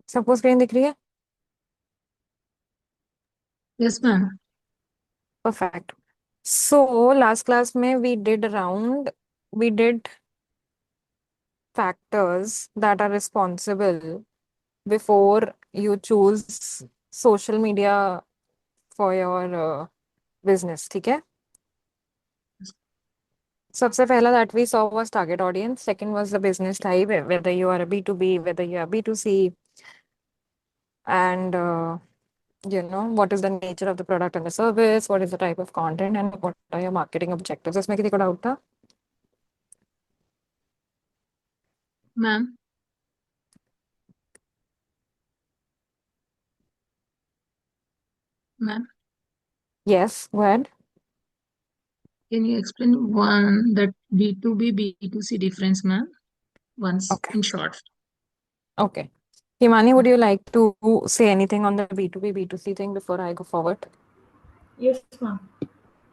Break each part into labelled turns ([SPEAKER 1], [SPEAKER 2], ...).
[SPEAKER 1] सबको स्क्रीन दिख रही है?
[SPEAKER 2] Yes ma'am.
[SPEAKER 1] Perfect. So last class में we did factors that are responsible before you choose social media for your business. ठीक है. सबसे पहला that we saw was target audience. Second was the business type, whether you are a B2B, whether you are B2C, and what is the nature of the product and the service, what is the type of content, and what are your marketing objectives. इसमें किसी को doubt था?
[SPEAKER 2] Ma'am. Ma'am,
[SPEAKER 1] Yes, go ahead.
[SPEAKER 2] can you explain one that B2B, B2C difference, ma'am? Once
[SPEAKER 1] Okay.
[SPEAKER 2] in short.
[SPEAKER 1] Okay. Himani, would you like to say anything on the B2B, B2C thing before I go forward?
[SPEAKER 3] Yes, ma'am.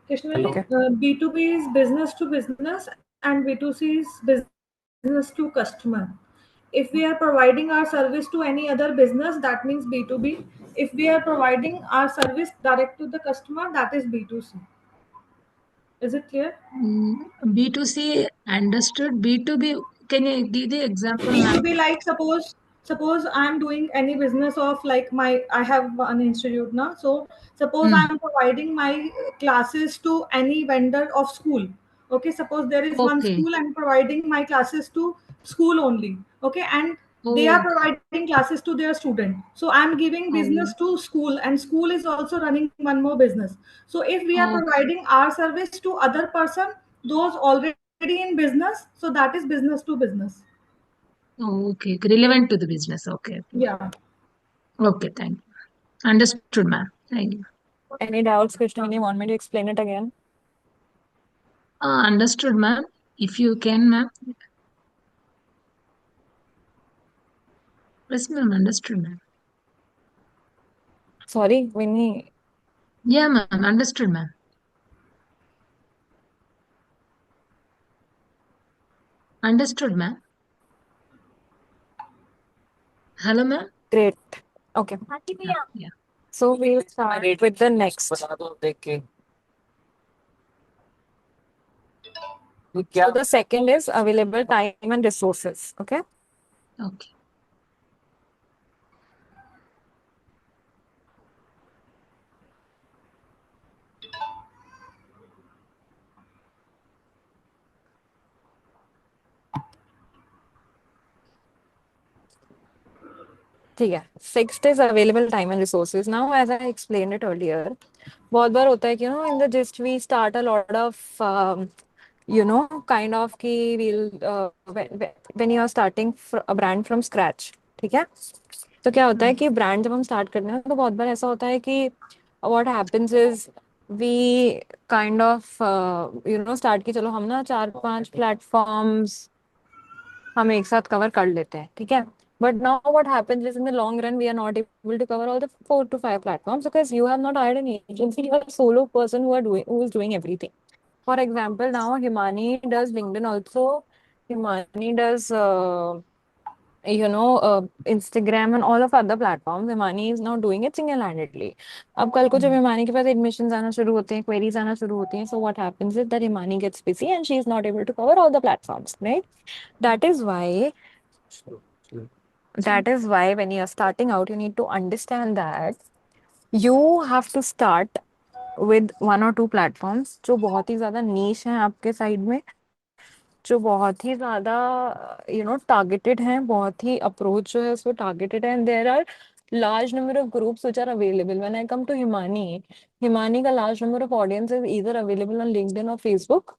[SPEAKER 3] Kashmiri,
[SPEAKER 1] Okay.
[SPEAKER 3] B2B is business to business and B2C is business to customer. If we are providing our service to any other business, that means B2B. If we are providing our service direct to the customer, that is B2C. Is it clear?
[SPEAKER 2] B2C understood. B2B, can you give the example, ma'am?
[SPEAKER 3] B2B, like suppose I'm doing any business of like my I have an institute now. So suppose
[SPEAKER 2] Mm.
[SPEAKER 3] I'm providing my classes to any vendor of school. Okay, suppose there is one
[SPEAKER 2] Okay.
[SPEAKER 3] school and providing my classes to school only. Okay, and they are
[SPEAKER 2] Oh,
[SPEAKER 3] providing classes to their student. So I'm giving
[SPEAKER 2] oh,
[SPEAKER 3] business to school and school is also running one more business. So if we are
[SPEAKER 2] oh,
[SPEAKER 3] providing our service to other person, those already in business, so that is business to business.
[SPEAKER 2] oh, okay. Relevant to the business. Okay.
[SPEAKER 3] Yeah.
[SPEAKER 2] Okay, thank you. Understood, ma'am. Thank you.
[SPEAKER 1] Any doubts, Krishna? You want me to explain it again?
[SPEAKER 2] Understood, ma'am. If you can, ma'am. Yes, ma'am. Understood, ma'am.
[SPEAKER 1] Sorry, Winnie.
[SPEAKER 2] Yeah, ma'am. Understood, ma'am. Understood, ma'am. Hello, ma'am.
[SPEAKER 1] Great. Okay.
[SPEAKER 2] Yeah, yeah.
[SPEAKER 1] So we'll start with the next. So the second is available time and resources. Okay.
[SPEAKER 2] Okay.
[SPEAKER 1] ठीक है. Sixth is available time and resources. Now, as I explained it earlier, बहुत बार होता है कि in the gist we start a lot of kind of कि we'll when you are starting a brand from scratch. ठीक है. तो क्या होता है कि ब्रांड जब हम स्टार्ट करते हैं तो बहुत बार ऐसा होता है कि what happens is we kind of start की चलो हम ना 4-5 प्लेटफॉर्म्स हम एक साथ कवर कर लेते हैं. ठीक है. But now what happens is in the long run, we are not able to cover all the 4 to 5 platforms because you have not hired an agency. You are a solo person who is doing everything. For example, now Himani does LinkedIn also. Himani does Instagram and all of other platforms. Himani is now doing it single-handedly. अब कल को जब हिमानी के पास admission आना शुरू होते हैं, queries आना शुरू होती हैं, so what happens is that Himani gets busy and she is not able to cover all the platforms, right? That is why when you are starting out, you need to understand that you have to start with 1 or 2 platforms जो बहुत ही ज्यादा niche हैं आपके side में, जो बहुत ही ज्यादा targeted हैं, बहुत ही अप्रोच जो है उसको टारगेटेड है. And there are large number of groups which are available. When I come to Himani का large number of audience is either available on LinkedIn or Facebook,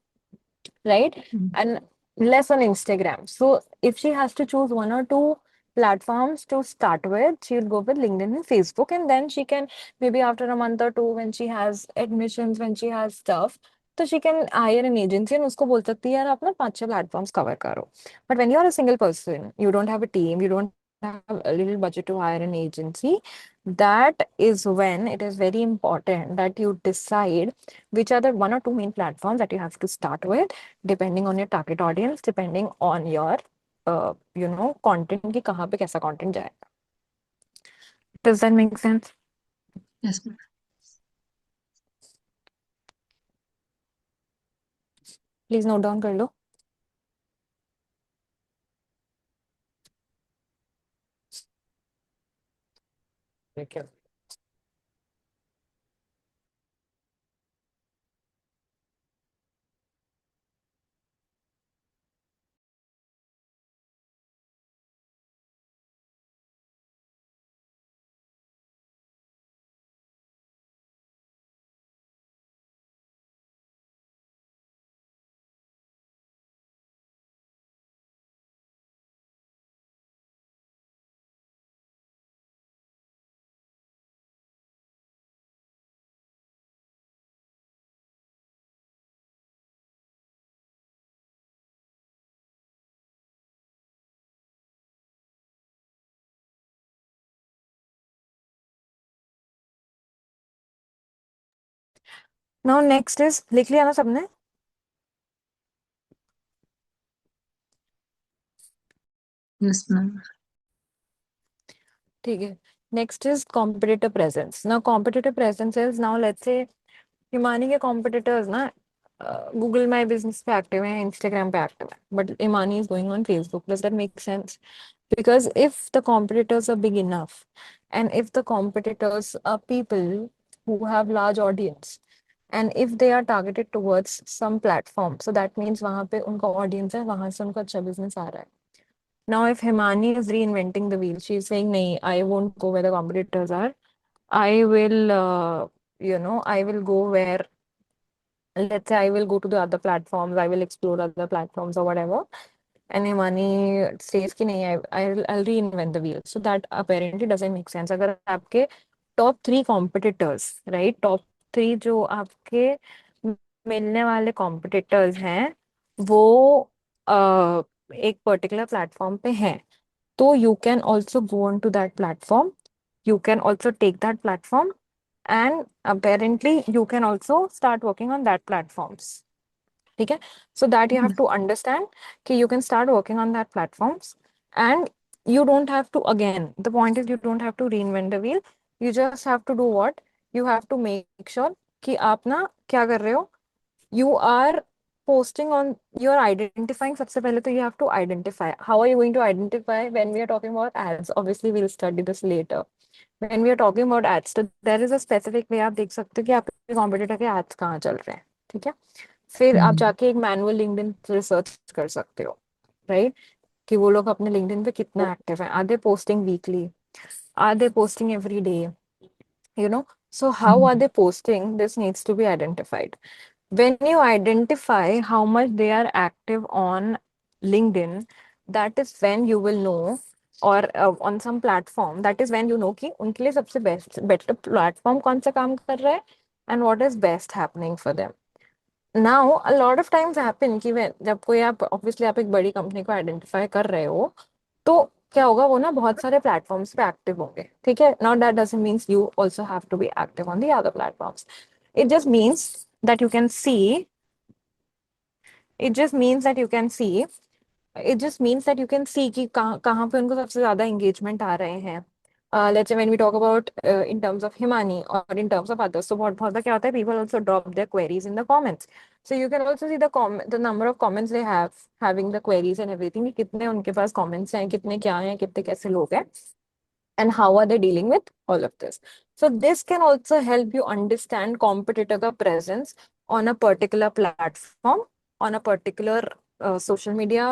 [SPEAKER 1] right? And less on Instagram. So if she has to choose 1 or 2 platforms to start with, she'll go with LinkedIn and Facebook, and then she can maybe after a month or two, when she has admissions, when she has stuff, तो she can hire an agency and उसको बोल सकती है यार आप ना 5-6 platforms cover करो. But when you are a single person, you don't have a team, you don't have a little budget to hire an agency, that is when it is very important that you decide which are the 1 or 2 main platforms that you have to start with, depending on your target audience, depending on your content कि कहाँ पे कैसा content जाएगा. Does that make sense?
[SPEAKER 2] Yes, ma'am.
[SPEAKER 1] Please note down कर लो. Now next is, लिख लिया ना सबने?
[SPEAKER 2] Yes, ma'am.
[SPEAKER 1] ठीक है. Next is competitive presence. Now competitive presence is, now let's say Himani के कॉम्पिटिटर्स ना गूगल माई बिजनेस पे एक्टिव है, इंस्टाग्राम पे एक्टिव है, but Himani is going on Facebook. Does that make sense? Because if the competitors are big enough, and if the competitors are people who have large audience, and if they are targeted towards some platform, so that means वहां पे उनका audience है, वहां से उनका अच्छा business आ रहा है. Now if Himani is reinventing the wheel, she is saying नहीं, I won't go where the competitors are. I will I will go where, let's say, I will go to the other platforms, I will explore other platforms or whatever. And Himani says कि नहीं, I'll reinvent the wheel. So that apparently doesn't make sense. अगर आपके top three competitors, right, top three जो आपके मिलने वाले competitors हैं, वो एक पर्टिकुलर प्लेटफॉर्म पे हैं, तो you can also go on to that platform. You can also take that platform, and apparently you can also start working on that platforms. ठीक है. So that you have to understand कि you can start working on that platforms, and you don't have to, again, the point is you don't have to reinvent the wheel. You just have to do what? You have to make sure कि आप ना क्या कर रहे हो. You are posting on, you are identifying. सबसे पहले तो you have to identify. How are you going to identify when we are talking about ads? Obviously we'll study this later. When we are talking about ads, तो there is a specific way आप देख सकते हो कि आपके competitor के ads कहाँ चल रहे हैं. ठीक है. फिर आप जाके एक मैनुअल लिंक्डइन रिसर्च कर सकते हो, राइट, कि वो लोग अपने लिंक्डइन पे कितना एक्टिव है. Are they posting weekly? Are they posting every day? So how are they posting? This needs to be identified. When you identify how much they are active on LinkedIn, that is when you will know, or on some platform, that is when you know कि उनके लिए सबसे better platform कौन सा काम कर रहा है, and what is best happening for them. Now a lot of times happen कि जब कोई, आप ऑब्वियसली आप एक बड़ी कंपनी को आइडेंटिफाई कर रहे हो, तो क्या होगा, वो ना बहुत सारे प्लेटफॉर्म्स पे एक्टिव होंगे. ठीक है. Now that doesn't means you also have to be active on the other platforms. It just means that you can see it just means that you can see it just means that you can see कि कहाँ कहाँ पे उनको सबसे ज्यादा engagement आ रहे हैं. Let's say when we talk about in terms of Himani or in terms of others, so बहुत बार क्या होता है, people also drop their queries in the comments. So you can also see the number of comments they have, having the queries and everything, कि कितने उनके पास comments हैं, कितने क्या हैं, कितने कैसे लोग हैं, and how are they dealing with all of this. So this can also help you understand competitor का presence on a particular platform, on a particular social media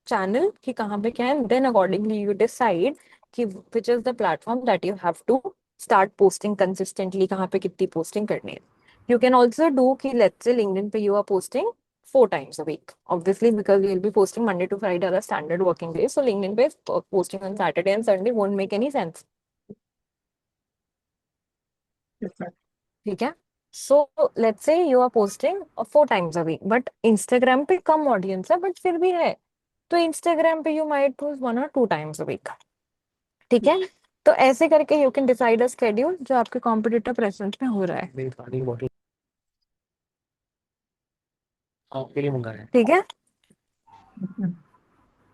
[SPEAKER 1] channel कि कहाँ पे क्या है, and then accordingly you decide कि which is the platform that you have to start posting consistently, कहाँ पे कितनी posting करनी है. You can also do कि let's say LinkedIn पे you are posting 4 times a week, obviously, because you'll be posting Monday to Friday are the standard working days. So LinkedIn पे posting on Saturday and Sunday won't make any sense. ठीक है. So let's say you are posting 4 times a week, but Instagram पे कम audience है, but फिर भी है, तो Instagram पे you might post 1 or 2 times a week. ठीक है. तो ऐसे करके you can decide a schedule जो आपके कॉम्पिटिटर प्रेजेंस में हो रहा है. मेरी पानी की बोतल आपके लिए मंगाया है. ठीक है.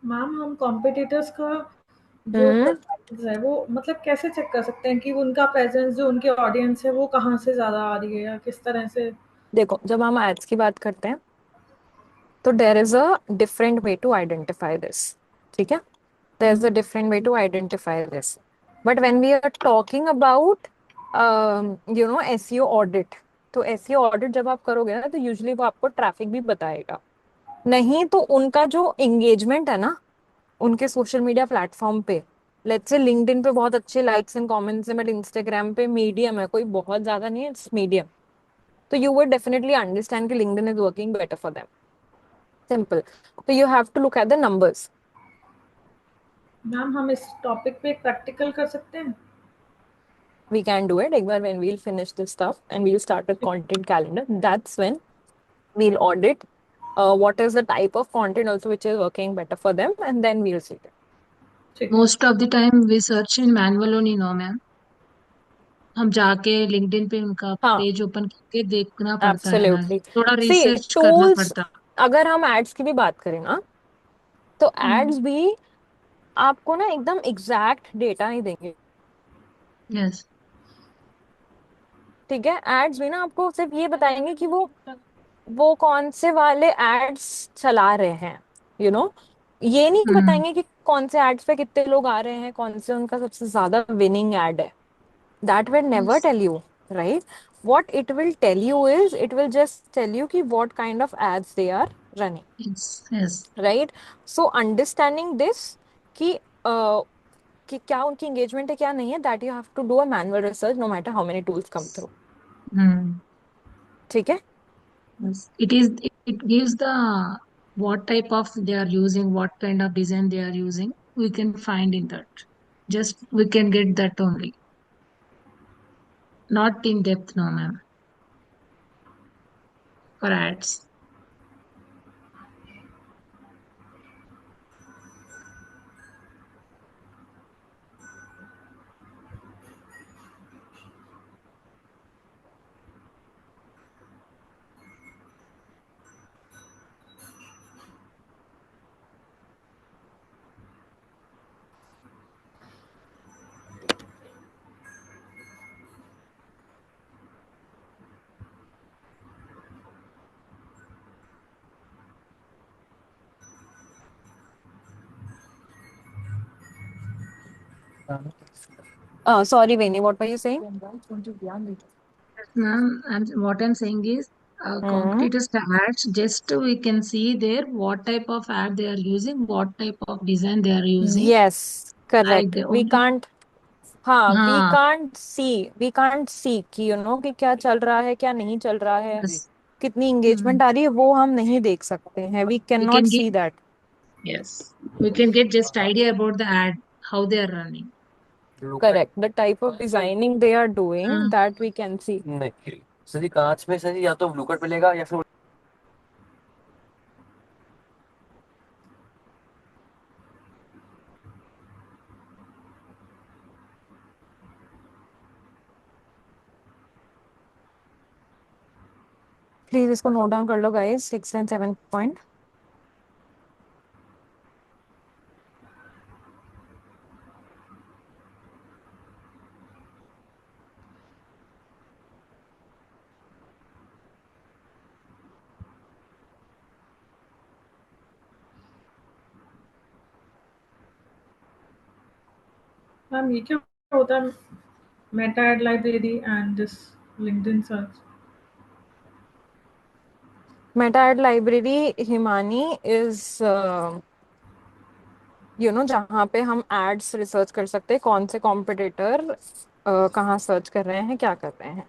[SPEAKER 3] मैम हम कॉम्पिटिटर्स का जो
[SPEAKER 1] हम्म.
[SPEAKER 3] है वो, मतलब कैसे चेक कर सकते हैं कि उनका प्रेजेंस, जो उनकी ऑडियंस है वो कहाँ से ज्यादा आ रही है या किस तरह से?
[SPEAKER 1] देखो, जब हम एड्स की बात करते हैं तो there is a different way to identify this, ठीक है? There is a different way to identify this, but when we are talking about SEO audit, तो एसईओ ऑडिट जब आप करोगे ना तो यूजुअली वो आपको ट्रैफिक भी बताएगा। नहीं तो उनका जो एंगेजमेंट है ना उनके सोशल मीडिया प्लेटफॉर्म पे, लेट्स से लिंक्डइन पे बहुत अच्छे लाइक्स एंड कमेंट्स है, बट इंस्टाग्राम पे मीडियम है, कोई बहुत ज्यादा नहीं है, इट्स मीडियम, तो you would definitely understand कि LinkedIn is working better for them. Simple. So you have to look at the numbers.
[SPEAKER 3] Ma'am हम इस टॉपिक पे एक प्रैक्टिकल कर सकते हैं?
[SPEAKER 1] We can do it. एक बार when we'll finish this stuff and we'll start a content calendar. That's when we'll audit what is the type of content also which is working better for them, and then we'll see it.
[SPEAKER 3] ठीक है।
[SPEAKER 2] Most of the time we search in manual only no ma'am, हम जाके LinkedIn पे उनका
[SPEAKER 1] हाँ,
[SPEAKER 2] page open करके देखना पड़ता है ना,
[SPEAKER 1] absolutely.
[SPEAKER 2] थोड़ा
[SPEAKER 1] See,
[SPEAKER 2] रिसर्च करना
[SPEAKER 1] tools,
[SPEAKER 2] पड़ता।
[SPEAKER 1] अगर हम एड्स की भी बात करें ना तो
[SPEAKER 2] हम्म।
[SPEAKER 1] एड्स भी आपको ना एकदम एग्जैक्ट डेटा नहीं देंगे,
[SPEAKER 2] यस।
[SPEAKER 1] ठीक है? एड्स भी ना आपको सिर्फ ये बताएंगे कि वो कौन से वाले एड्स चला रहे हैं, यू you नो know? ये नहीं
[SPEAKER 2] हम्म।
[SPEAKER 1] बताएंगे कि कौन से एड्स पे कितने लोग आ रहे हैं, कौन से उनका सबसे ज्यादा विनिंग एड है। That will never
[SPEAKER 2] yes.
[SPEAKER 1] Tell you, right? What it will tell you is it will just tell you कि what kind of ads they are running,
[SPEAKER 2] yes. Yes.
[SPEAKER 1] Right? So understanding this कि कि क्या उनकी engagement है क्या नहीं है, that you have to do a manual research no matter how many tools come through,
[SPEAKER 2] hmm.
[SPEAKER 1] ठीक है?
[SPEAKER 2] Yes. It gives the what type of they are using, what kind of design they are using. We can find in that. Just we can get that only. Not in depth, no, ma'am. For ads.
[SPEAKER 1] Sorry Veni, what were you saying?
[SPEAKER 2] Ma'am, what I'm saying is,
[SPEAKER 1] Hmm.
[SPEAKER 2] competitors ads. Just we can see there what type of ad they are using, what type of design they are using.
[SPEAKER 1] Yes,
[SPEAKER 2] Like
[SPEAKER 1] correct.
[SPEAKER 2] the
[SPEAKER 1] We
[SPEAKER 2] only.
[SPEAKER 1] can't, हाँ,
[SPEAKER 2] हाँ.
[SPEAKER 1] We can't see कि कि क्या चल रहा है क्या नहीं चल रहा है,
[SPEAKER 2] Yes.
[SPEAKER 1] कितनी
[SPEAKER 2] Hmm.
[SPEAKER 1] एंगेजमेंट आ रही है वो हम नहीं देख सकते हैं, we can
[SPEAKER 2] We
[SPEAKER 1] not
[SPEAKER 2] can get.
[SPEAKER 1] See that.
[SPEAKER 2] Yes. We can get just idea about the ad, how they are running.
[SPEAKER 1] Correct, the type of designing they are doing
[SPEAKER 2] हाँ.
[SPEAKER 1] That we can see.
[SPEAKER 4] नहीं sir जी, कांच में sir जी या तो blue cut मिलेगा या फिर
[SPEAKER 1] please इसको नोट डाउन कर लो गाइस, 6 and 7 पॉइंट।
[SPEAKER 3] मैम ये क्या होता है, Meta ad library and this LinkedIn search?
[SPEAKER 1] Meta ad library Himani is जहाँ पे हम एड्स रिसर्च कर सकते हैं, कौन से कॉम्पिटिटर कहाँ सर्च कर रहे हैं, क्या कर रहे हैं,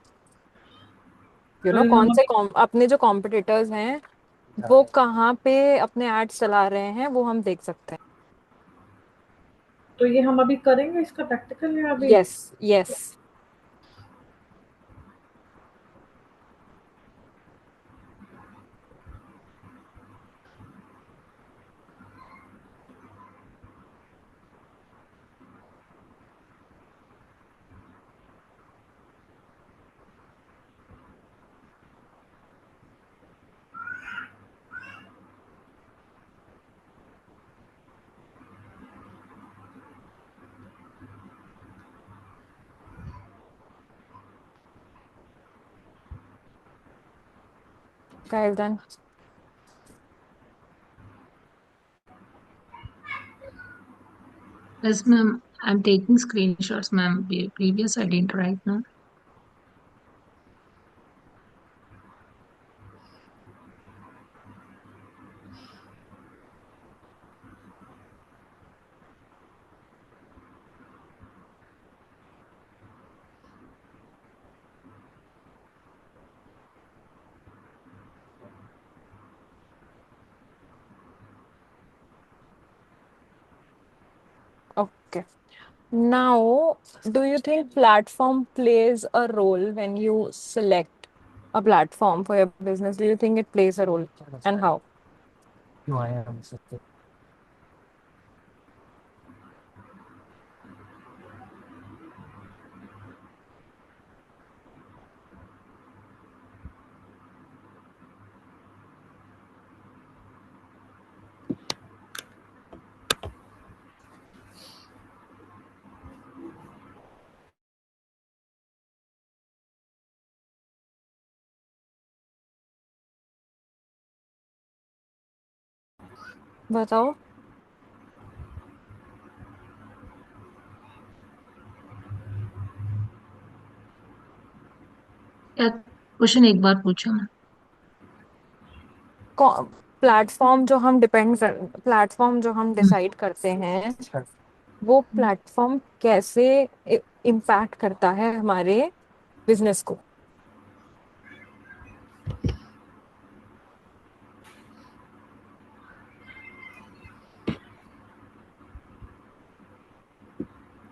[SPEAKER 3] तो ये
[SPEAKER 1] कौन
[SPEAKER 3] हम
[SPEAKER 1] से
[SPEAKER 3] अभी
[SPEAKER 1] अपने जो कॉम्पिटिटर्स हैं वो कहाँ पे अपने एड्स चला रहे हैं वो हम देख सकते हैं।
[SPEAKER 3] तो ये हम अभी करेंगे इसका प्रैक्टिकल या अभी?
[SPEAKER 1] Yes, yes. guys done?
[SPEAKER 2] Yes, ma'am. I'm taking screenshots, ma'am. Previous I didn't right now.
[SPEAKER 1] Okay. Now, do you think platform plays a role when you select a platform for your business? Do you think it plays a role, and how? बताओ.
[SPEAKER 2] क्या question एक बार पूछो ना.
[SPEAKER 1] Platform जो हम
[SPEAKER 2] हम्म,
[SPEAKER 1] decide करते हैं, वो प्लेटफॉर्म कैसे इम्पैक्ट करता है हमारे बिजनेस को.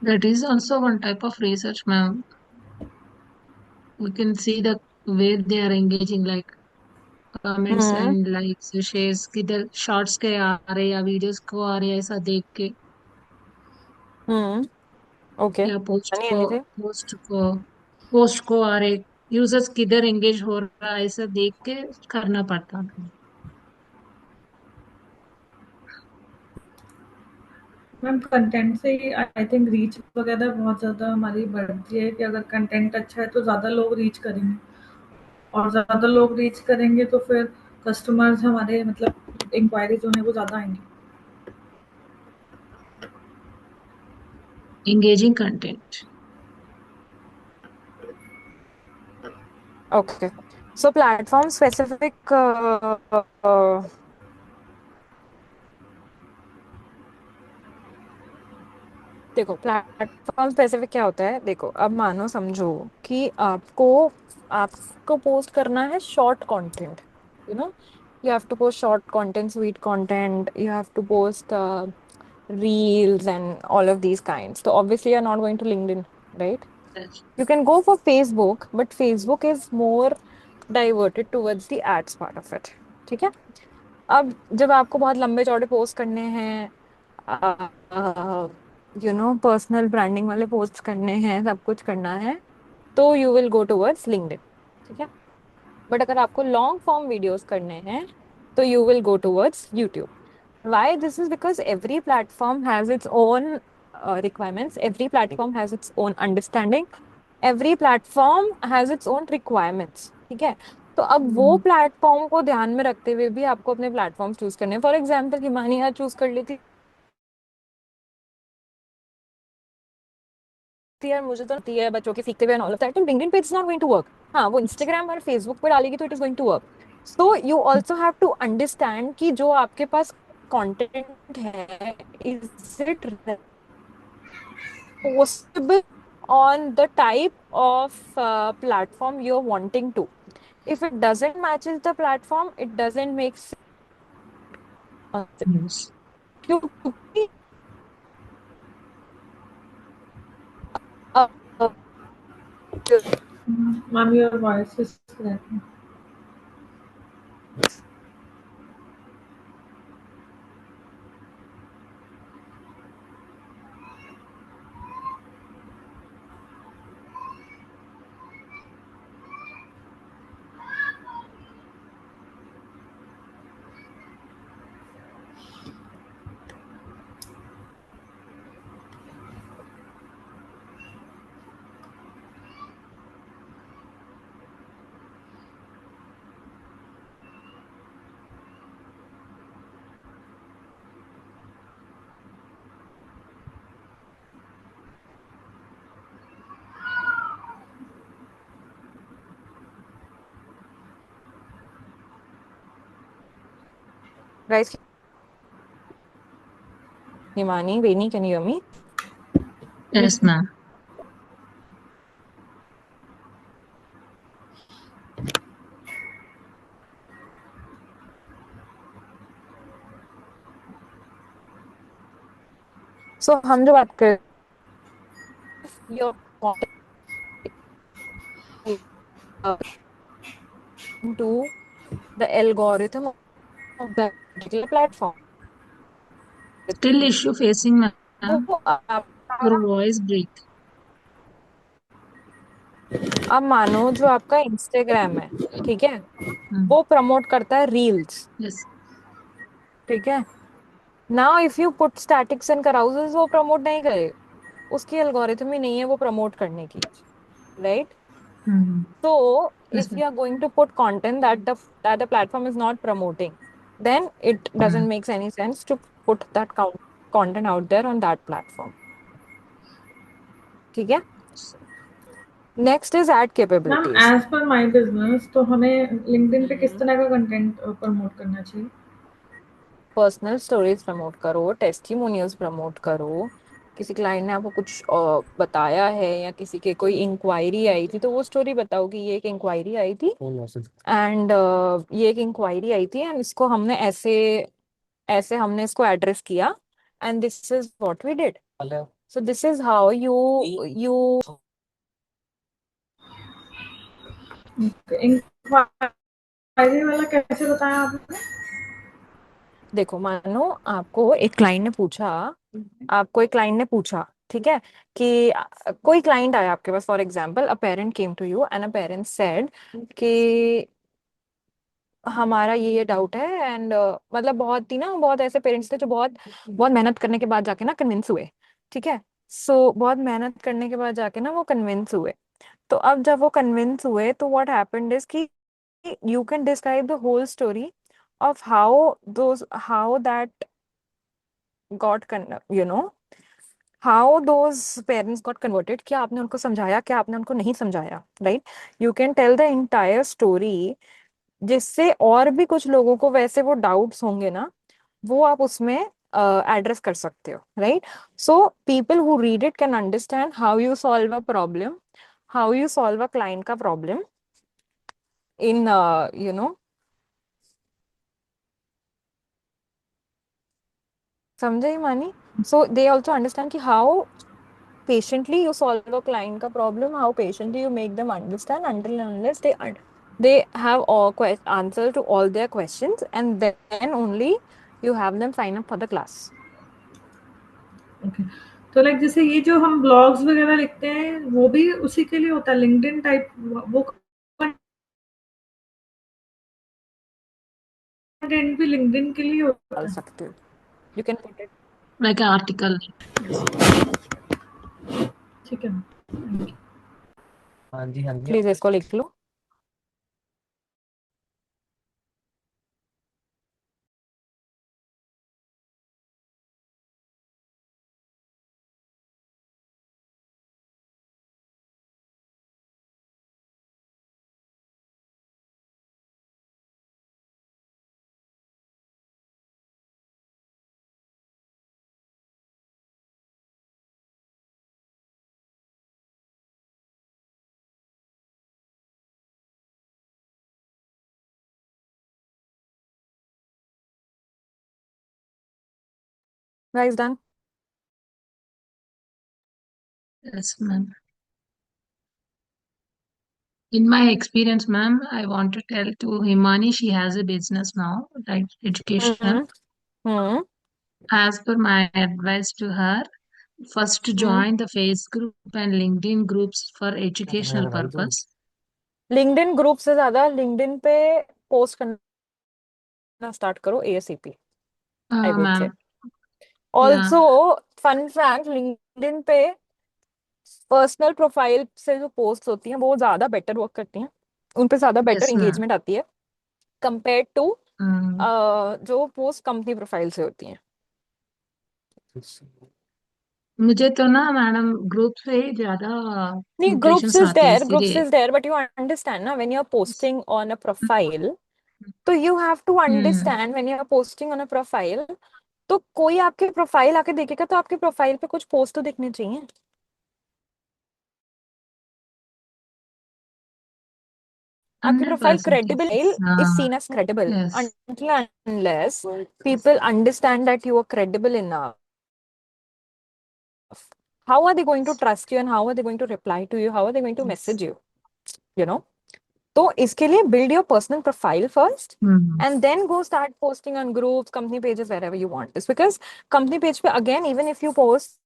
[SPEAKER 2] that is also one type of research, ma'am. We can see the way they are engaging, like comments
[SPEAKER 1] hmm.
[SPEAKER 2] and likes, shares, किधर शॉर्ट्स के आ रहे या वीडियोस को आ रहे हैं, ऐसा देख के,
[SPEAKER 1] हम्म. ओके.
[SPEAKER 2] या
[SPEAKER 1] यानी एनीथिंग.
[SPEAKER 2] पोस्ट को आ रहे, यूजर्स किधर एंगेज हो रहा है, ऐसा देख के करना पड़ता है.
[SPEAKER 3] मैम कंटेंट से ही आई थिंक रीच वगैरह बहुत ज़्यादा हमारी बढ़ती है कि अगर कंटेंट अच्छा है तो ज़्यादा लोग रीच करेंगे, और ज़्यादा लोग रीच करेंगे तो फिर कस्टमर्स हमारे मतलब इंक्वायरी जो है वो ज़्यादा आएंगी.
[SPEAKER 2] Engaging content.
[SPEAKER 1] ओके. सो प्लेटफॉर्म स्पेसिफिक. देखो, प्लेटफॉर्म स्पेसिफिक क्या होता है. देखो, अब मानो समझो कि आपको पोस्ट करना है short content. You know, you have to post short content, sweet content. You have to post reels and all of these kinds. So obviously you're not going to LinkedIn, right? You can go for Facebook, but Facebook is more diverted towards the ads part of it. ठीक है. अब जब आपको बहुत लंबे चौड़े post करने हैं, पर्सनल ब्रांडिंग वाले पोस्ट करने हैं, सब कुछ करना है, तो you will go towards LinkedIn. ठीक है. बट अगर आपको लॉन्ग फॉर्म वीडियोस करने हैं, तो you will go towards YouTube. Why this is because every platform has its own requirements, every platform has its own understanding, every platform has its own requirements. ठीक है. तो अब वो प्लेटफॉर्म को ध्यान में रखते हुए भी आपको अपने प्लेटफॉर्म चूज करने हैं. फॉर एग्जाम्पल, हिमानी आज चूज कर लेती थी यार, मुझे तो आती है बच्चों के सीखते हुए एंड ऑल ऑफ दैट, तो लिंक्डइन पे it's not going to work. हाँ, वो इंस्टाग्राम और फेसबुक पे डालेगी तो it is going to work. So you also have to understand कि जो आपके पास कंटेंट है, is it possible on the type of platform you're wanting to. If it doesn't matches the platform, it doesn't make sense.
[SPEAKER 2] Yes.
[SPEAKER 1] क्योंकि uh,
[SPEAKER 3] ma'am your voice is cracking.
[SPEAKER 1] Guys, Himani, Veni, can you hear me?
[SPEAKER 2] Yes, ma'am.
[SPEAKER 1] So हम जो बात कर your to the algorithm of that particular platform.
[SPEAKER 2] Still issue facing, ma'am.
[SPEAKER 1] वो
[SPEAKER 2] Your
[SPEAKER 1] आपका
[SPEAKER 2] voice break.
[SPEAKER 1] अब मानो जो आपका इंस्टाग्राम है, ठीक है,
[SPEAKER 2] Hmm.
[SPEAKER 1] वो प्रमोट करता है रील्स,
[SPEAKER 2] Yes.
[SPEAKER 1] ठीक है। Now if you put statics and carousels वो प्रमोट नहीं करे, उसकी एल्गोरिथम ही नहीं है वो प्रमोट करने की, right.
[SPEAKER 2] Hmm.
[SPEAKER 1] So
[SPEAKER 2] Yes,
[SPEAKER 1] if
[SPEAKER 2] ma'am.
[SPEAKER 1] you are going to put content that the platform is not promoting, then it
[SPEAKER 2] Hmm.
[SPEAKER 1] doesn't make any sense to put that content out there on that platform. ठीक है। Next is ad
[SPEAKER 3] ma'am
[SPEAKER 1] capabilities.
[SPEAKER 3] As per my business तो हमें LinkedIn पे किस
[SPEAKER 1] हम्म।
[SPEAKER 3] तरह का content promote करना चाहिए?
[SPEAKER 1] पर्सनल स्टोरीज प्रमोट करो, टेस्टिमोनियल्स प्रमोट करो। किसी क्लाइंट ने आपको कुछ बताया है या किसी के कोई इंक्वायरी आई थी तो वो स्टोरी बताओ कि ये एक इंक्वायरी आई थी एंड ये एक इंक्वायरी आई थी एंड इसको हमने ऐसे ऐसे हमने इसको एड्रेस किया and this is what we did. So this is how you
[SPEAKER 3] inquiry वाला कैसे बताया आपने?
[SPEAKER 1] देखो, मानो आपको एक क्लाइंट ने पूछा, ठीक है, कि कोई क्लाइंट आया आपके पास, for example a parent came to you and a parent said कि हमारा ये डाउट है एंड मतलब बहुत ही ना, बहुत ऐसे पेरेंट्स थे जो बहुत बहुत मेहनत करने के बाद जाके ना कन्विंस हुए, ठीक है। सो बहुत मेहनत करने के बाद जाके ना वो कन्विंस हुए। तो अब जब वो कन्विंस हुए तो व्हाट हैपेंड इज कि you can describe the whole story of how that got you know how those parents got converted, क्या आपने उनको समझाया, क्या आपने उनको नहीं समझाया, right. You can tell the entire story, जिससे और भी कुछ लोगों को वैसे वो डाउट्स होंगे ना, वो आप उसमें एड्रेस कर सकते हो, right. So people who read it can understand how you solve a problem, how you solve a client का प्रॉब्लम इन यू नो समझे ही मानी। सो दे ऑल्सो अंडरस्टैंड कि how patiently you solve a client ka problem, how patiently you make them understand until and unless they have all answer to all their questions, and then only you have them sign up for the class.
[SPEAKER 3] Okay, तो like जैसे ये जो हम blogs वगैरह लिखते हैं वो भी उसी के लिए होता है, लिंक्डइन टाइप वो कंटेंट भी लिंक्डइन के लिए
[SPEAKER 1] डाल
[SPEAKER 3] होता है?
[SPEAKER 1] सकते हो, you can put it।
[SPEAKER 2] Like an article. Yes.
[SPEAKER 3] ठीक है।
[SPEAKER 4] हाँ जी हाँ जी।
[SPEAKER 1] प्लीज इसको लिख लो। Guys, done?
[SPEAKER 2] Yes, ma'am. In my experience, ma'am, I want to tell to Himani, she has a business now, like educational.
[SPEAKER 1] Hmm. Hmm.
[SPEAKER 2] As per my advice to her, first
[SPEAKER 1] hmm.
[SPEAKER 2] join the face group and LinkedIn groups for educational
[SPEAKER 4] भाई तो
[SPEAKER 2] purpose.
[SPEAKER 1] LinkedIn group से ज्यादा LinkedIn पे post करना start करो ASAP, I would say.
[SPEAKER 2] Ma'am, yeah,
[SPEAKER 1] also fun fact, LinkedIn पे personal profile से जो पोस्ट होती हैं वो ज्यादा बेटर वर्क करती हैं, उन पे ज्यादा बेटर
[SPEAKER 2] yes, ma'am.
[SPEAKER 1] एंगेजमेंट आती है कंपेयर टू
[SPEAKER 2] Mm.
[SPEAKER 1] जो पोस्ट कंपनी प्रोफाइल से होती हैं।
[SPEAKER 2] मुझे तो ना मैडम ग्रुप से ही ज्यादा
[SPEAKER 1] नहीं,
[SPEAKER 2] इम्प्रेशंस आते हैं
[SPEAKER 1] ग्रुप्स
[SPEAKER 2] इसीलिए।
[SPEAKER 1] Is there but you understand ना, when you are posting on a profile तो you have to
[SPEAKER 2] Hmm.
[SPEAKER 1] Understand when you are posting on a profile, तो कोई आपके प्रोफाइल आके देखेगा तो आपके प्रोफाइल पे कुछ पोस्ट तो दिखने चाहिए। आपकी profile
[SPEAKER 2] 100%.
[SPEAKER 1] credible
[SPEAKER 2] Yes.
[SPEAKER 1] is seen as credible
[SPEAKER 2] Yes.
[SPEAKER 1] until and unless people understand that you are credible enough. How are they going to trust you and how are they going to reply to you? How are they going to
[SPEAKER 2] Yes.
[SPEAKER 1] message you? You know? तो इसके लिए build your personal profile first
[SPEAKER 2] Hmm.
[SPEAKER 1] and then go start posting on groups, company pages, wherever you want this. Because company page pe again, even if you post,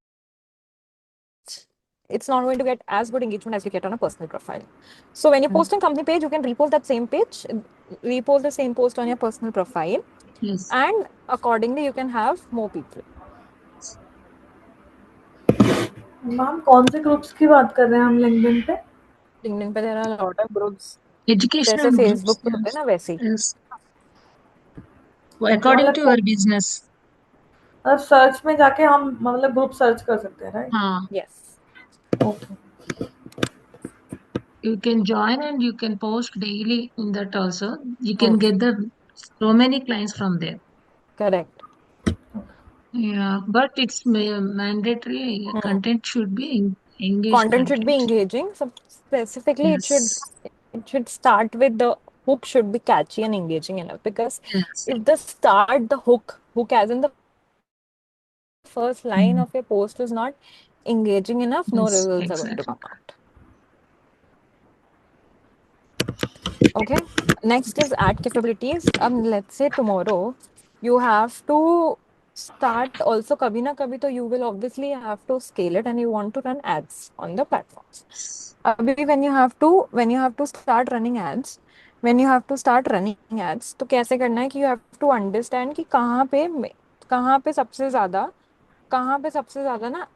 [SPEAKER 1] it's not going to get as good engagement as you get on a personal profile. So when you post on company page, you can repost that same page, repost the same post on your personal profile,
[SPEAKER 2] Yes.
[SPEAKER 1] and accordingly you can have more people.
[SPEAKER 3] Ma'am कौन से groups की बात कर रहे हैं हम LinkedIn पे?
[SPEAKER 1] LinkedIn पे there are a lot of groups,
[SPEAKER 2] Educational
[SPEAKER 1] जैसे
[SPEAKER 2] groups.
[SPEAKER 1] Facebook पे होते हैं
[SPEAKER 2] Yes.
[SPEAKER 1] ना वैसे ही।
[SPEAKER 2] Yes.
[SPEAKER 3] ओके,
[SPEAKER 2] According
[SPEAKER 3] मतलब
[SPEAKER 2] to your business.
[SPEAKER 3] सर्च में जाके हम मतलब ग्रुप सर्च कर सकते हैं, राइट?
[SPEAKER 2] हाँ.
[SPEAKER 1] Yes,
[SPEAKER 3] okay.
[SPEAKER 2] You can join and you can post daily in that also. You can
[SPEAKER 1] hmm,
[SPEAKER 2] get the so many clients from there.
[SPEAKER 1] correct.
[SPEAKER 2] Yeah, but it's mandatory.
[SPEAKER 1] Hmm.
[SPEAKER 2] Content should be engaged
[SPEAKER 1] Content should be
[SPEAKER 2] content.
[SPEAKER 1] engaging. So specifically,
[SPEAKER 2] Yes.
[SPEAKER 1] it should start with the hook should be catchy and engaging enough. Because
[SPEAKER 2] Yes.
[SPEAKER 1] if the start the hook as in the first line
[SPEAKER 2] Mm.
[SPEAKER 1] of your post is not engaging enough, no
[SPEAKER 2] Yes.
[SPEAKER 1] results are going to
[SPEAKER 2] Exactly.
[SPEAKER 1] come out. Okay. Next is ad capabilities. Let's say tomorrow you have to start also kabhi na kabhi to you will obviously have to scale it and you want to run ads on the platforms. Abhi when you have to start running ads, तो कैसे करना है कि you have to understand कि कहाँ पे सबसे ज्यादा ना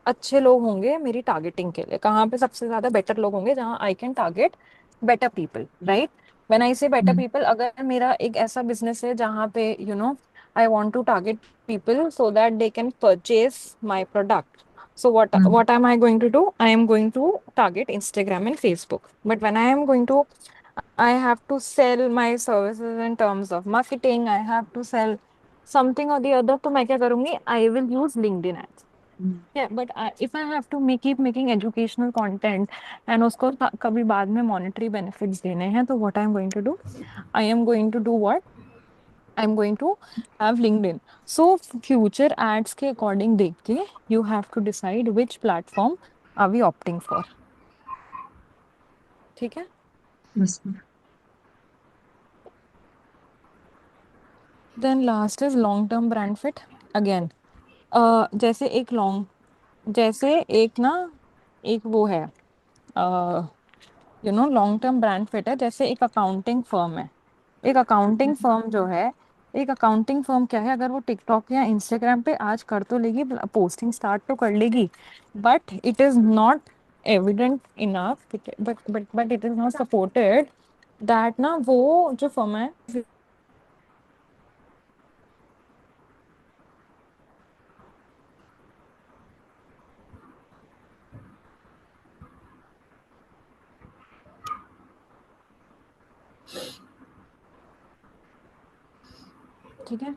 [SPEAKER 1] अच्छे लोग होंगे मेरी टारगेटिंग के लिए, कहाँ पे सबसे ज्यादा बेटर लोग होंगे जहाँ I can target better people, right? When I से बेटर
[SPEAKER 2] Mm.
[SPEAKER 1] पीपल, अगर मेरा एक ऐसा बिजनेस है जहाँ पे I want to target people so that they can purchase my product, so
[SPEAKER 2] Mm.
[SPEAKER 1] what am I going to do? I am going to target Instagram and Facebook. But when I have to sell my services in terms of marketing, I have to sell something or the other, तो मैं क्या करूंगी? I will use LinkedIn ads.
[SPEAKER 2] Mm.
[SPEAKER 1] Yeah, but if I have to keep making educational content and उसको कभी बाद में monetary benefits देने हैं, तो what I am going to do? I am going to do what? I am going to have LinkedIn. So future ads के according देख के you have to decide which platform are we opting for. ठीक है?
[SPEAKER 2] Yes.
[SPEAKER 1] Then last is long term brand fit. Again, जैसे एक ना एक वो है, लॉन्ग टर्म ब्रांड फिट है, जैसे एक अकाउंटिंग फर्म है। एक अकाउंटिंग फर्म जो है, एक अकाउंटिंग फर्म क्या है, अगर वो टिकटॉक या इंस्टाग्राम पे आज कर तो लेगी, पोस्टिंग स्टार्ट तो कर लेगी, but it is not evident enough, but it is not supported that ना वो जो फर्म है ठीक है।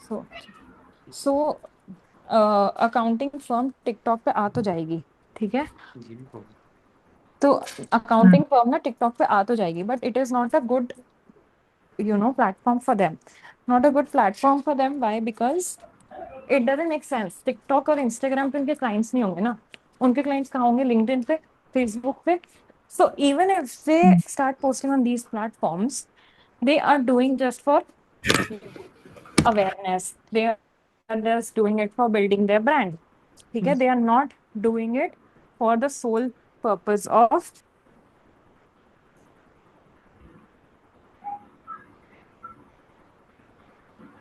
[SPEAKER 1] सो सो अकाउंटिंग फर्म टिकटॉक पे आ तो जाएगी, ठीक है। तो
[SPEAKER 2] Mm.
[SPEAKER 1] अकाउंटिंग फर्म ना टिकटॉक पे आ तो जाएगी, but it is not a good platform for them, not a good platform for them. Why? Because it doesn't make sense। TikTok और इंस्टाग्राम पे उनके क्लाइंट्स नहीं होंगे ना, उनके क्लाइंट्स कहाँ होंगे? लिंक्डइन पे, फेसबुक पे। So even if they
[SPEAKER 2] Mm.
[SPEAKER 1] start posting on these platforms, they are doing just for awareness, they are just doing it for building their brand, ठीक है।
[SPEAKER 2] Yes.
[SPEAKER 1] They are not doing it for the sole purpose of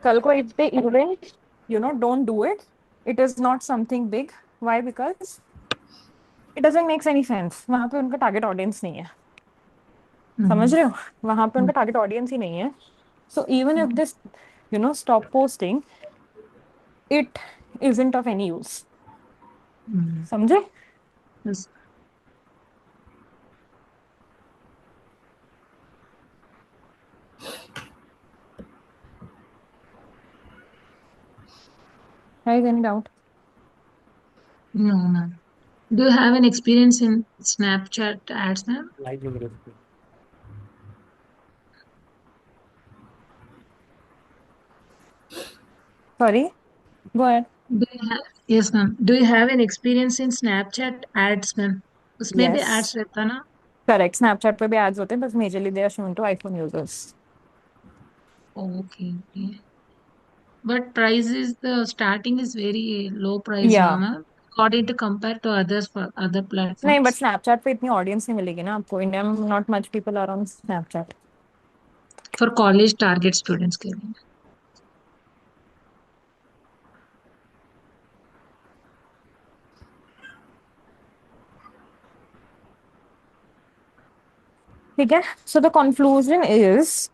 [SPEAKER 1] कल को if they even don't do it, it is not something big। why? Because it doesn't make any sense, वहां पे उनका target audience नहीं है, समझ
[SPEAKER 2] Mm.
[SPEAKER 1] रहे हो? वहां पे
[SPEAKER 2] Mm.
[SPEAKER 1] उनका टारगेट ऑडियंस ही नहीं है। So even if this stop posting, it isn't of any use,
[SPEAKER 2] Mm.
[SPEAKER 1] समझे?
[SPEAKER 2] Yes.
[SPEAKER 1] Guys, any doubt?
[SPEAKER 2] No, ma'am. Do you have an experience in Snapchat ads, ma'am?
[SPEAKER 4] Light नहीं मिली उसकी।
[SPEAKER 1] Sorry, go ahead.
[SPEAKER 2] Yes, ma'am. Do you have an experience in Snapchat ads, ma'am? उसमें भी
[SPEAKER 1] Yes,
[SPEAKER 2] ads रहता ना?
[SPEAKER 1] correct. Snapchat पे भी ads होते हैं, बस majorly they are shown to iPhone users.
[SPEAKER 2] Okay, okay. But price is the starting is very low price, no,
[SPEAKER 1] Yeah.
[SPEAKER 2] ma'am. According to compare to others for other
[SPEAKER 1] नहीं, but
[SPEAKER 2] platforms.
[SPEAKER 1] Snapchat पे इतनी audience नहीं मिलेगी ना आपको, India में not much people are on Snapchat.
[SPEAKER 2] For college target students के लिए.
[SPEAKER 1] ठीक है. So the conclusion is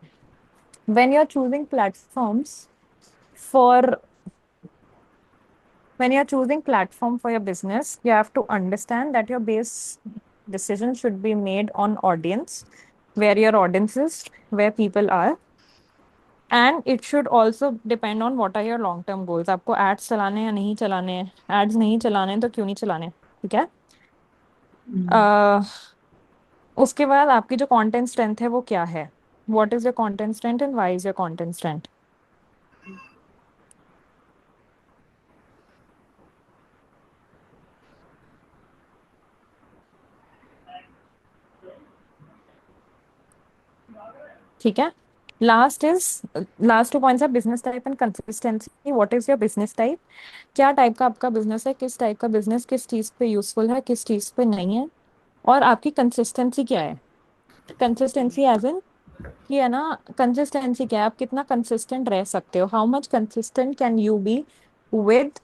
[SPEAKER 1] when you are choosing platforms for when you're choosing platform for your business, you have to understand that your base decision should be made on audience, where your audience is, where people are. And it should also depend on what are your long term goals. आपको ads चलाने हैं या नहीं चलाने हैं. Ads नहीं चलाने हैं तो क्यों नहीं चलाने. ठीक है.
[SPEAKER 2] Mm.
[SPEAKER 1] uh, उसके बाद आपकी जो कंटेंट स्ट्रेंथ है वो क्या है. What is your content strength and why is your content strength. ठीक है. लास्ट 2 पॉइंट्स है business type and consistency. What is your business type. क्या टाइप का आपका बिजनेस है, किस टाइप का बिजनेस किस चीज पे यूजफुल है, किस चीज पे नहीं है. और आपकी कंसिस्टेंसी क्या है. कंसिस्टेंसी एज इन कि है ना, कंसिस्टेंसी क्या है, आप कितना कंसिस्टेंट रह सकते हो, how much consistent can you be with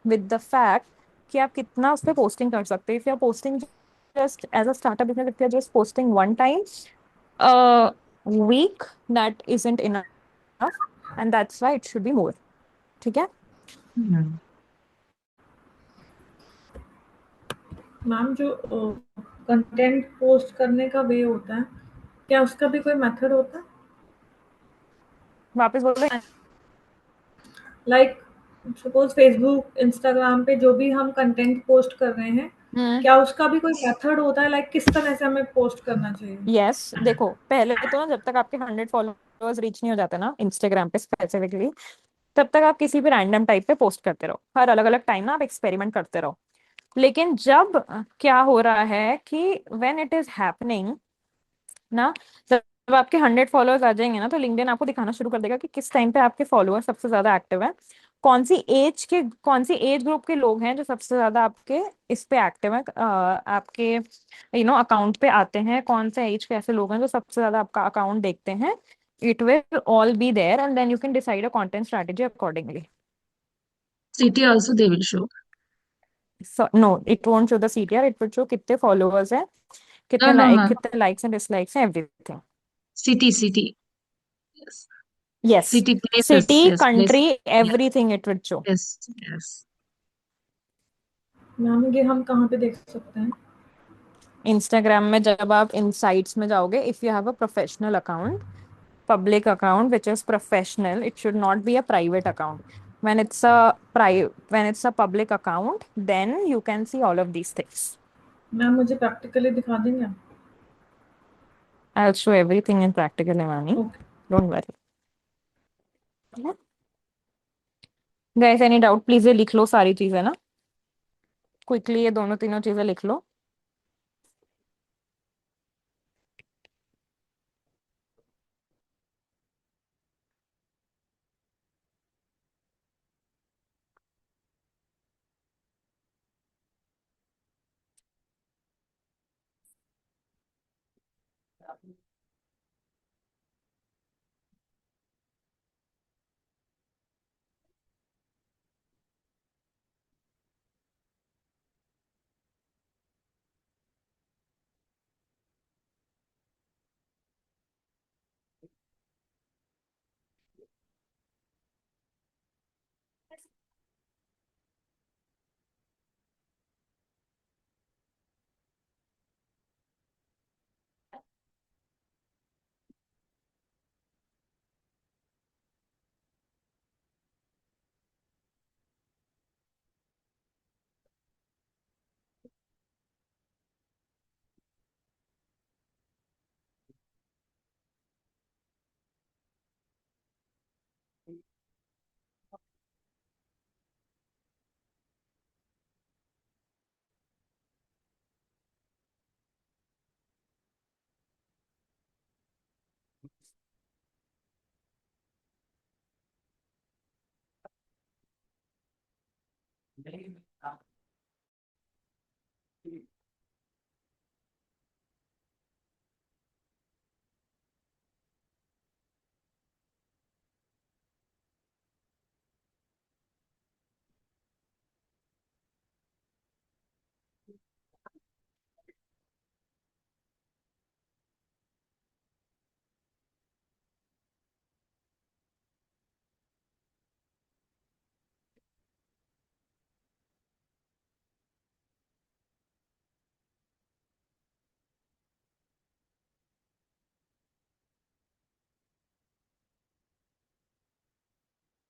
[SPEAKER 1] with the fact कि आप कितना उस पर पोस्टिंग कर सकते हो. If you are posting just as a startup business, if you are just posting one time week, that isn't enough and that's why it should be more. ठीक है.
[SPEAKER 2] Mm.
[SPEAKER 3] मैम जो कंटेंट पोस्ट करने का वे होता है, क्या उसका भी कोई मेथड होता है?
[SPEAKER 1] वापस बोल रहे हैं.
[SPEAKER 3] लाइक सपोज फेसबुक, इंस्टाग्राम पे जो भी हम कंटेंट पोस्ट कर रहे हैं,
[SPEAKER 1] हम्म.
[SPEAKER 3] क्या उसका भी कोई मेथड होता है? लाइक किस तरह से हमें पोस्ट करना चाहिए?
[SPEAKER 1] यस, देखो पहले तो ना, जब तक आपके 100 फॉलोअर्स रीच नहीं हो जाते ना इंस्टाग्राम पे स्पेसिफिकली, तब तक आप किसी भी रैंडम टाइप पे पोस्ट करते रहो. हर अलग अलग टाइम ना आप एक्सपेरिमेंट करते रहो. लेकिन जब क्या हो रहा है कि व्हेन इट इज हैपनिंग ना, जब आपके 100 फॉलोअर्स आ जाएंगे ना, तो लिंक्डइन आपको दिखाना शुरू कर देगा कि किस टाइम पे आपके फॉलोअर सबसे ज्यादा एक्टिव है, कौन सी एज ग्रुप के लोग हैं जो सबसे ज्यादा आपके इस पे एक्टिव है, आपके अकाउंट पे आते हैं, कौन से एज के ऐसे लोग हैं जो सबसे ज्यादा आपका अकाउंट देखते हैं. It will all be there and then you can decide a content strategy accordingly.
[SPEAKER 2] City also they will show.
[SPEAKER 1] No, it won't show the CTR, it will show कितने फॉलोअर्स हैं,
[SPEAKER 2] No, no, ma'am.
[SPEAKER 1] कितने likes and dislikes हैं, everything.
[SPEAKER 2] City. Yes.
[SPEAKER 1] Yes.
[SPEAKER 2] City places.
[SPEAKER 1] City,
[SPEAKER 2] Yes, place.
[SPEAKER 1] Country,
[SPEAKER 2] Yeah.
[SPEAKER 1] Everything it will show.
[SPEAKER 2] Yes.
[SPEAKER 3] Ma'am ये हम कहाँ पे देख सकते हैं?
[SPEAKER 1] इंस्टाग्राम में जब आप इनसाइट्स में जाओगे, if you have a professional account, public account which is professional, it should not be a private account. When it's a public account, then you can see all of these things.
[SPEAKER 3] Ma'am मुझे practically दिखा देंगे आप?
[SPEAKER 1] I'll show everything in practical, Imani.
[SPEAKER 3] Okay.
[SPEAKER 1] Don't worry. Guys, any doubt, please ये लिख लो सारी चीजें ना, quickly ये दोनों तीनों चीजें लिख लो.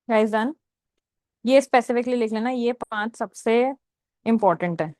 [SPEAKER 1] Guys done. ये स्पेसिफिकली लिख लेना, ये 5 सबसे इम्पोर्टेंट है।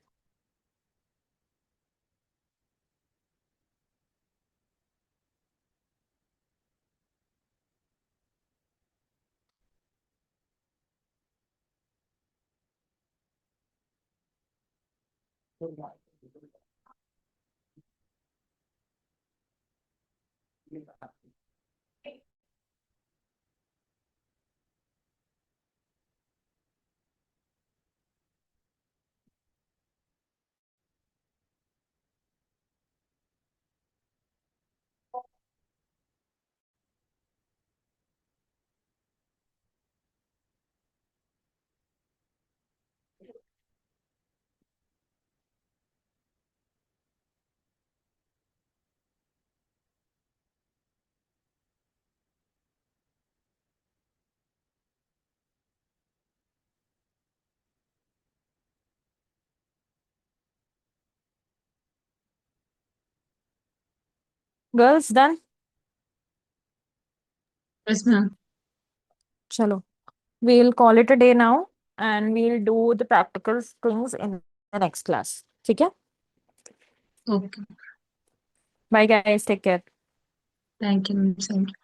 [SPEAKER 1] Girls done.
[SPEAKER 2] Yes, ma'am.
[SPEAKER 1] चलो, we'll call it a day now and we'll do the practical things in the next class. ठीक है?
[SPEAKER 2] Okay.
[SPEAKER 1] Bye guys, take care.
[SPEAKER 2] Thank you, ma'am. Thank you.